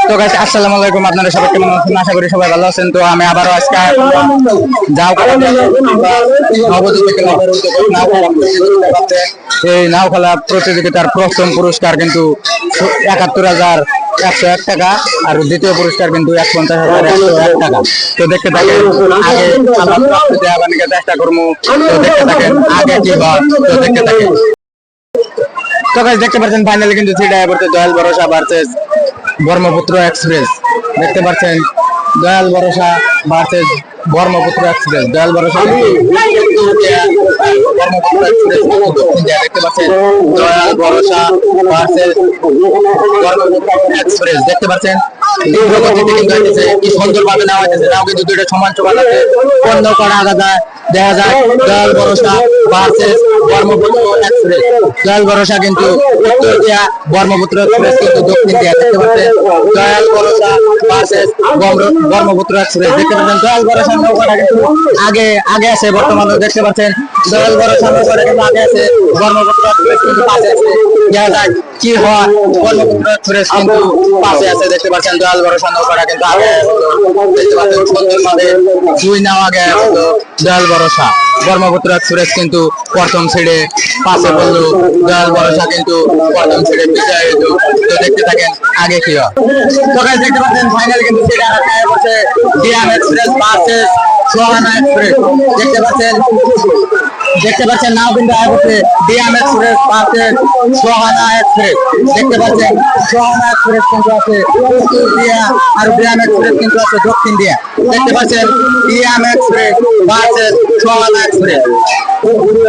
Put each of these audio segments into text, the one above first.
তো গাইস আসসালামু আলাইকুম, আপনারা সবাই কেমন আছেন? আশা করি সবাই ভালো আছেন। তো আমি আবারও আজকে যাও এই নাও খেলা প্রতিযোগিতার প্রথম পুরস্কার কিন্তু ৭১,১০১ টাকা, আর দ্বিতীয় পুরস্কার কিন্তু ৫১,১০১ টাকা। তো দেখতে থাকেন, আগে আবার চেষ্টা করবো। তো দেখতে থাকেন আগে কি হয়, তো দেখতে থাকেন। তো গাইস দেখতে পাচ্ছেন ফাইনালি কিন্তু সিটা পড়ছে দয়াল ভরসা ভার্সেস ব্রহ্মপুত্র এক্সপ্রেস। দেখতে পাচ্ছেন দয়াল ভরসা ভার্সেস ব্রহ্মপুত্র এক্সপ্রেস। দয়াল ভরসা ব্রহ্মপুত্র এক্সপ্রেস দেখতে পাচ্ছেন দয়াল ভরসা ভার্সেস ব্রহ্মপুত্র এক্সপ্রেস। দেখতে পাচ্ছেন কি সুন্দর ভাবে নেওয়া হয়েছে। নাও কিন্তু দুইটা সমান সমান আছে, অন্য করা আলাদা দেখা যায়। দয়াল ভরসা ভার্সেস ব্রহ্মপুত্র এক্সপ্রেস। দয়াল ভরসা কিন্তু উত্তর দিয়া, ব্রহ্মপুত্র এক্সপ্রেস কিন্তু দক্ষিণ দিয়া। দেখতে পাচ্ছেন দয়াল ভরসা ভার্সেস ব্রহ্মপুত্র এক্সপ্রেস। দেখতে পাচ্ছেন দয়াল ভরসা নৌকাটা কিন্তু আগে আগে আছে বর্তমানে। দেখতে পাচ্ছেন দয়াল ভরসা নৌকাটা কিন্তু আগে আছে, ব্রহ্মপুত্র এক্সপ্রেস কিন্তু পাশে আছে। দেখা যায় কি হয়, ব্রহ্মপুত্র এক্সপ্রেস কিন্তু পাশে আছে। দেখতে পাচ্ছেন দয়াল ভরসা নৌকাটা কিন্তু আগে দেখতে পাচ্ছেন সুন্দর ভাবে দুই নাও আগে হলো দয়াল ভরসা। ব্রহ্মপুত্র এক্সপ্রেস কিন্তু প্রথম ছেড়ে পাশে বললো, দয়াল ভরসা কিন্তু প্রথম ছেড়ে বিজয় হইলো। তো দেখতে থাকেন আগে কি হয়। তো গাইস দেখতে পাচ্ছেন ফাইনাল কিন্তু সেটা হচ্ছে ডিয়াম এক্সপ্রেস ভার্সেস সোহানা এক্সপ্রেস। দেখতে পাচ্ছেন নাও কিন্তু হচ্ছে ডিয়াম এক্সপ্রেস ভার্সেস সোহানা এক্সপ্রেস। দেখতে পাচ্ছেন সোহানা এক্সপ্রেস কিন্তু আছে উত্তর দিয়া, আর ডিয়াম এক্সপ্রেস কিন্তু আছে দক্ষিণ দিয়া। দেখতে পাচ্ছেন DM express versus Sohana express.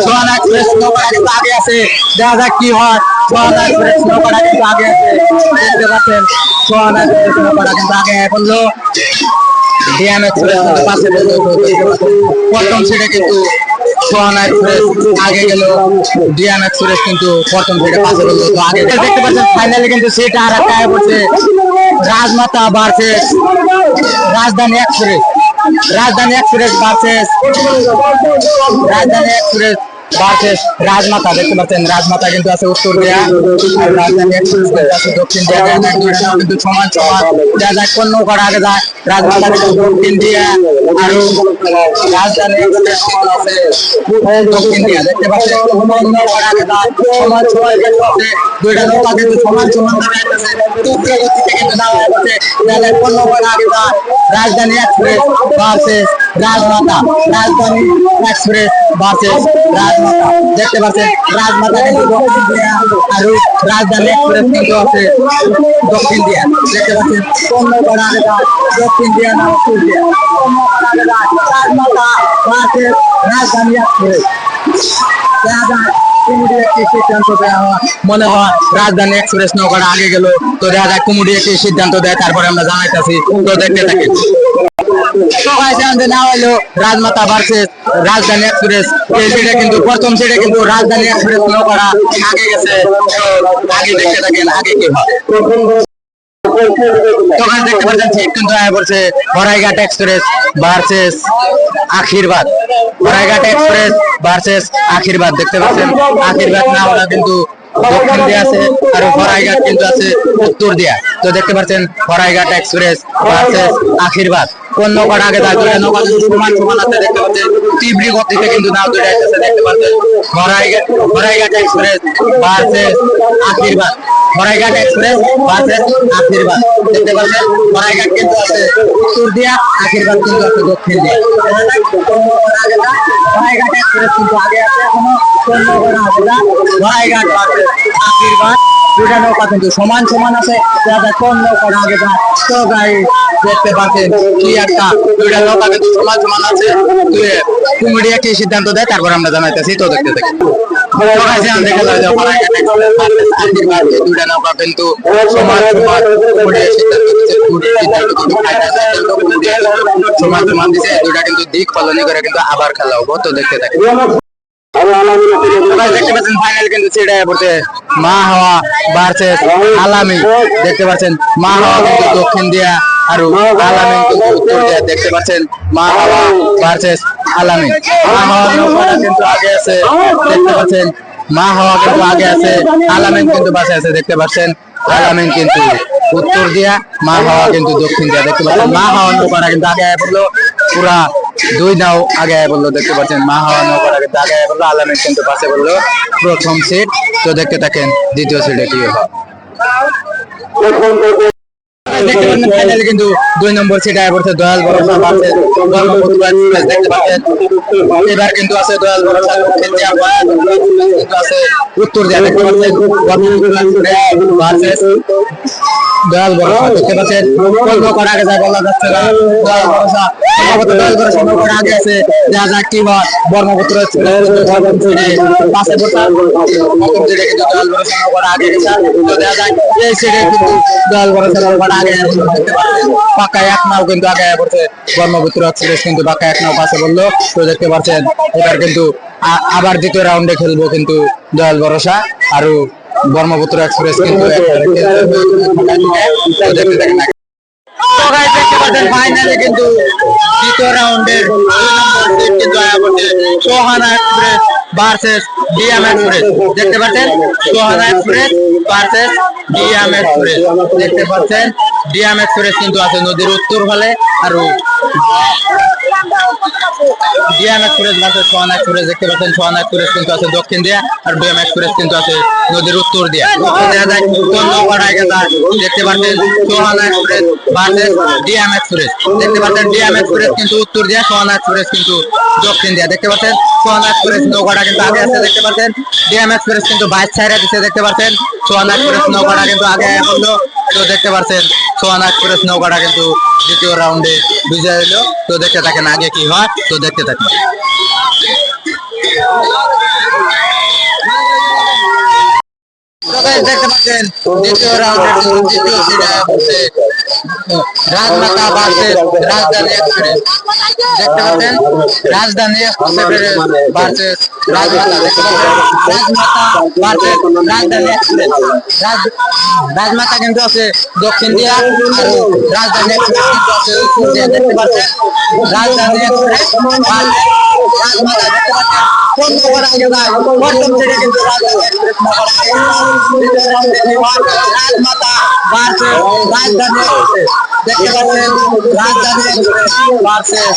Sohana express নৌকাটা কিন্তু আগে আছে, দেখা যাক কি হয়। সোহানা এক্সপ্রেস নৌকাটা কিন্তু আগে আছে। দেখতে পাচ্ছেন সোহানা এক্সপ্রেস নৌকাটা কিন্তু আগে বললো, ডিয়াম এক্সপ্রেস কিন্তু পাশে বললো। প্রথম সেটা কিন্তু সোহানা এক্সপ্রেস আগে গেল, ডিয়াম এক্সপ্রেস কিন্তু প্রথম সেটা পাশে বললো। তো আগে দেখতে পাচ্ছেন ফাইনালি কিন্তু সেটা আর একটা পড়ছে রাজমাতা ভার্সেস রাজধানী এক্সপ্রেস। রাজধানী এক্সপ্রেস ভার্সেস রাজধানী এক্সপ্রেস ভার্সেস রাজমাতা। দেখতে পাচ্ছেন রাজমাতা কিন্তু আছে উত্তর দিয়া, আর রাজধানী এক্সপ্রেস আছে দক্ষিণ দিয়া। কিন্তু সমান সমান যা যায় কোন নৌকার আগে যায়, রাজমাতা কিন্তু দক্ষিণ দিয়া, আর রাজধানী এক্সপ্রেস আছে দক্ষিণ দিয়া। দেখতে পাচ্ছেন কোন নৌকার আগে যায় সমান সমান আছে, দুইটা নৌকা কিন্তু সমান সমান দাঁড়ায় আছে। তীব্র গতিতে কিন্তু নামা হচ্ছে, যা যায় কোন নৌকার আগে যায়, রাজধানী এক্সপ্রেস ভার্সেস রাজমাতা। রাজধানী এক্সপ্রেস ভার্সেস রাজমাতা। দেখতে পাচ্ছেন রাজমাতা কিন্তু দক্ষিণ দিয়া, আর রাজধানী এক্সপ্রেস কিন্তু আছে দক্ষিণ দিয়া। দেখতে পাচ্ছেন কোন নৌকার আগে যায়, দক্ষিণ দিয়া না উত্তর দিয়া। কোন নৌকার আগে যায়, রাজমাতা ভার্সেস রাজধানী এক্সপ্রেস। দেখা যায় কুমুদি একটি সিদ্ধান্ত দেওয়া হয়, মনে হয় রাজধানী এক্সপ্রেস নৌকাটা আগে গেল। তো দেখা যায় কুমুদি একটি সিদ্ধান্ত দেয়, তারপরে আমরা জানাইতেছি। তো দেখতে থাকি। রাজমাতা ভার্সেস রাজধানী এক্সপ্রেস। সেটা কিন্তু প্রথম সেটা কিন্তু রাজধানী এক্সপ্রেস নৌকাটা আগে গেছে। আগে দেখতে থাকেন আগে কি হয়। তখন দেখতে পাচ্ছেন ঠিক কিন্তু আয়া পড়ছে হরাইঘাট এক্সপ্রেস ভার্সেস আশীর্বাদ। হরাইঘাট এক্সপ্রেস ভার্সেস আশীর্বাদ। দেখতে পাচ্ছেন আশীর্বাদ নামটা কিন্তু দক্ষিণ দিয়ে আছে, আর হরাইঘাট কিন্তু আছে উত্তর দিয়া। তো দেখতে পাচ্ছেন হরাইঘাট এক্সপ্রেস ভার্সেস আশীর্বাদ। কোন নৌকার আগে যায়, দুইটা নৌকা কিন্তু সমান সমান আছে। দেখতে পাচ্ছেন তীব্র গতিতে কিন্তু নাও দুইটা আসছে। দেখতে পাচ্ছেন হরাইঘাট এক্সপ্রেস ভার্সেস আশীর্বাদ। হরাইঘাট এক্সপ্রেস ভার্সেস আশীর্বাদ। দেখতে পাচ্ছেন হরাইঘাট কিন্তু আছে উত্তর দিয়া, আশীর্বাদ কিন্তু আছে দক্ষিণ দিয়া। হরাইঘাট এক্সপ্রেস কিন্তু আগে আছে, এখনো কোন নৌকার আগে যায়, হরাইঘাট ভার্সেস আশীর্বাদ। দুইটা নৌকা কিন্তু সমান সমান আছে, কোন নৌকার আগে যায়। তো গাই দেখতে পাচ্ছেন কি একটা দুইটা নৌকা কিন্তু সমান সমান আছে। কুমিডিয়া কি সিদ্ধান্ত দেয়, তারপর আমরা জানাইতেছি। তো দেখতে থাকি। দুইটা নৌকা কিন্তু সমান সমান সমান সমান দিছে, দুইটা কিন্তু দিক পালনি করে কিন্তু আবার খেলা হবো। তো দেখতে থাকি। দেখতে পাচ্ছেন ফাইনাল কিন্তু সেটা পড়ছে মা হাওয়া ভার্সেস আলামিন। দেখতে পাচ্ছেন মা হাওয়া কিন্তু দক্ষিণ দিয়া, আর আলামিন কিন্তু উত্তর দিয়া। দেখতে পাচ্ছেন মা হাওয়া ভার্সেস আলামিন। মা হাওয়া নৌকাটা কিন্তু আগে আছে। দেখতে পাচ্ছেন মা হাওয়া কিন্তু আগে আছে, আলামিন কিন্তু পাশে আছে। দেখতে পাচ্ছেন আলামিন কিন্তু উত্তর দিয়া, মা হাওয়া কিন্তু দক্ষিণ দিয়া। দেখতে পাচ্ছেন মা হাওয়া নৌকাটা কিন্তু আগে আয়া পড়লো, পুরা 2 নাও আগে আয়া পড়লো। দেখতে পাচ্ছেন মা হাওয়া নৌকাটা কিন্তু আগে আয়া পড়লো, আলামিন কিন্তু পাশে পড়লো প্রথম সিট। তো দেখতে থাকেন দ্বিতীয় সিটে কি হয়। দেখতে পাচ্ছেন ফাইনালি কিন্তু 2 নম্বর সিটে আয়া পড়ছে দয়াল ভরসা ভার্সেস ব্রহ্মপুত্র এক্সপ্রেস। দেখতে পাচ্ছেন এবার কিন্তু আছে দয়াল ভরসা দক্ষিণ দিয়া, কিন্তু আছে উত্তর দিয়া। দেখতে পাচ্ছেন ব্রহ্মপুত্র এক্সপ্রেস ভার্সেস দয়াল ভরসা। দেখতে পাচ্ছেন কোন নৌকার আগে যায় বলা যাচ্ছে না। দয়াল ভরসা সম্ভবত দয়াল ভরসা নৌকার আগে আছে, দেখা যাক কি হয়। ব্রহ্মপুত্র এক্সপ্রেস পাশে বসা প্রথম সিটে কিন্তু দয়াল ভরসা নৌকার আগে গেছে। তো দেখা যাক এই সিটে কিন্তু দয়াল ভরসা নৌকার আগে দেখতে পাচ্ছেন পাকা 1 নাও কিন্তু আগে পড়ছে ব্রহ্মপুত্র এক্সপ্রেস, কিন্তু পাকা 1 নাও পাশে বললো। তো দেখতে পাচ্ছেন এবার কিন্তু আবার দ্বিতীয় রাউন্ডে খেলবো কিন্তু দয়াল ভরসা আর ব্রহ্মপুত্র এক্সপ্রেস কিন্তু দেখতে থাকেন। দেখতে পাচ্ছেন ফাইনালে কিন্তু দ্বিতীয় রাউন্ডের 2 নম্বর সিট কিন্তু আয়া পড়ছে Sohana express versus DM express. দেখতে পাচ্ছেন Sohana express versus DM express. দেখতে পাচ্ছেন ডিএম এক্সপ্রেস কিন্তু আছে নদীর উত্তর হলে, আর DM express versus Sohana express. দেখতে পাচ্ছেন সোহানা এক্সপ্রেস কিন্তু আছে দক্ষিণ দিয়া, আর ডিএম এক্সপ্রেস কিন্তু আছে নদীর উত্তর দিয়া। দেখা যায় কোন নৌকার আগে যায়। দেখতে পাচ্ছেন Sohana express versus DM express. দেখতে পাচ্ছেন ডিএম এক্সপ্রেস কিন্তু উত্তর দিয়া, সোহানা এক্সপ্রেস কিন্তু দক্ষিণ দিয়া। দেখতে পাচ্ছেন সোহানা এক্সপ্রেস নৌকাটা কিন্তু আগে আছে। দেখতে পাচ্ছেন ডিএম এক্সপ্রেস কিন্তু বাইশ ছাইরা দিচ্ছে। দেখতে পাচ্ছেন সোহানা এক্সপ্রেস নৌকাটা কিন্তু আগে করলো। তো দেখতে পাচ্ছেন সোহানা এক্সপ্রেস নৌকাটা কিন্তু দ্বিতীয় রাউন্ডে বিজয় হলো। তো দেখতে থাকেন আগে কি হয়, তো দেখতে থাকেন। দেখতে পাচ্ছেন দ্বিতীয় রাউন্ডের দ্বিতীয় সিটে রাজমাতা ভার্সেস রাজধানী এক্সপ্রেস। দেখতে পাচ্ছেন রাজধানী এক্সপ্রেস ভার্সেস রাজমাতা। দেখতে পাচ্ছেন রাজমাতা ভার্সেস রাজধানী এক্সপ্রেস। রাজমাতা কিন্তু আছে দক্ষিণ দিয়া, আর রাজধানী এক্সপ্রেস কিন্তু আছে উত্তর দিয়া। দেখতে পাচ্ছেন রাজধানী এক্সপ্রেস রাজমাতা। দেখতে পাচ্ছেন কোন নৌকার আগে যায় প্রথম সিটে কিন্তু রাজধানী এক্সপ্রেস নৌকার আগে। রাজমাতা ভার্সেস রাজধানী এক্সপ্রেস। দেখতে পাচ্ছেন রাজধানী এক্সপ্রেস ভার্সেস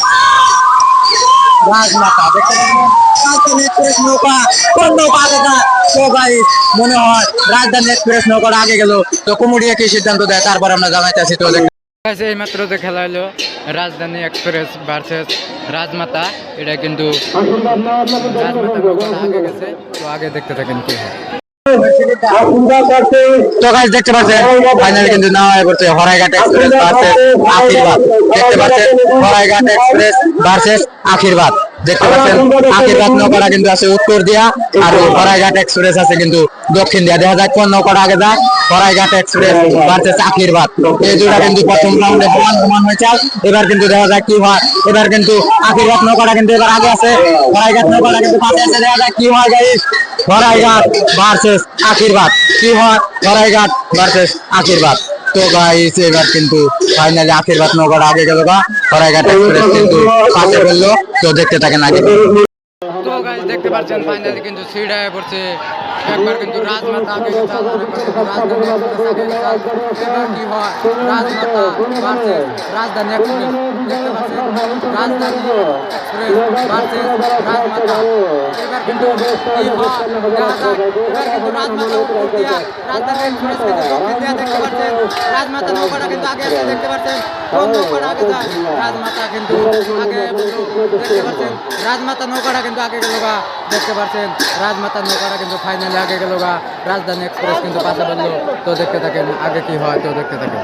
রাজমাতা। দেখতে পাচ্ছেন রাজধানী এক্সপ্রেস নৌকা কোন নৌকা আগে যায়। তো ভাই মনে হয় রাজধানী এক্সপ্রেস নৌকার আগে গেল। তো কমিটিয়া কি সিদ্ধান্ত দেয় তারপর আমরা জানাইতেছি। তো এই মাত্র যে খেলা হলো রাজধানী এক্সপ্রেস ভার্সেস রাজমাতা, এটা কিন্তু রাজমাতা নৌকাটা আগে গেছে। তো আগে দেখতে থাকেন কি হয়। তো গাইস দেখতে পাচ্ছেন ফাইনাল কিন্তু নেওয়া হয়ে পড়ছে হরাইঘাট এক্সপ্রেস ভার্সেস আশীর্বাদ। দেখতে পাচ্ছেন হরাইঘাট এক্সপ্রেস ভার্সেস আশীর্বাদ। দেখতে পাচ্ছেন আশীর্বাদ নৌকাটা কিন্তু আছে উত্তর দিয়া, আর হরাইঘাট এক্সপ্রেস আছে কিন্তু দক্ষিণ দিয়া। দেখা যায় কোন নৌকাটা আগে যায়। হরাইঘাট এক্সপ্রেস ভার্সেস আশীর্বাদ, এই দুটা কিন্তু প্রথম রাউন্ডে সমান হয়েছে। এবার কিন্তু দেখা যায় কি হয়। এবার কিন্তু আশীর্বাদ নৌকাটা কিন্তু এবার আগে আছে, হরাইঘাট নৌকাটা কিন্তু পাশে আছে। দেখা যায় কি হয় গাইস। হরাইঘাট ভার্সেস আশীর্বাদ কি হয়, হরাইঘাট ভার্সেস আশীর্বাদ। তো গাইস এবার কিন্তু ফাইনালি আশীর্বাদ নৌকাটা আগে গেল, হরাইঘাট এক্সপ্রেস কিন্তু পাশে বললো। তো দেখতে থাকেন আগে। তো গাইস দেখতে পাচ্ছেন ফাইনালি কিন্তু সিট আয়া পড়ছে। একবার কিন্তু রাজমাতা আগে গেছে, রাজধানী এক্সপ্রেস আগে গেছে। এবার কি হয় রাজমাতা ভার্সেস রাজধানী এক্সপ্রেস। দেখতে পাচ্ছেন রাজধানী এক্সপ্রেস ভার্সেস রাজমাতা। এবার কিন্তু কি হয় দেখা যাক। এবার কিন্তু রাজমাতা উত্তর দিয়া, রাজধানী এক্সপ্রেস কিন্তু দক্ষিণ দিয়া। দেখতে পাচ্ছেন রাজমাতা নৌকাটা কিন্তু আগে আছে। দেখতে পাচ্ছেন কোন নৌকাটা আগে যায়। রাজমাতা কিন্তু আগে দেখতে পাচ্ছেন রাজমাতা নৌকাটা কিন্তু আগে গেল গা। দেখতে পাচ্ছেন রাজমাতা নৌকাটা কিন্তু ফাইনালি আগে গেল গা। রাজধানী এক্সপ্রেস কিন্তু পাশে বললো। তো দেখতে থাকেন আগে কি হয়, তো দেখতে থাকেন।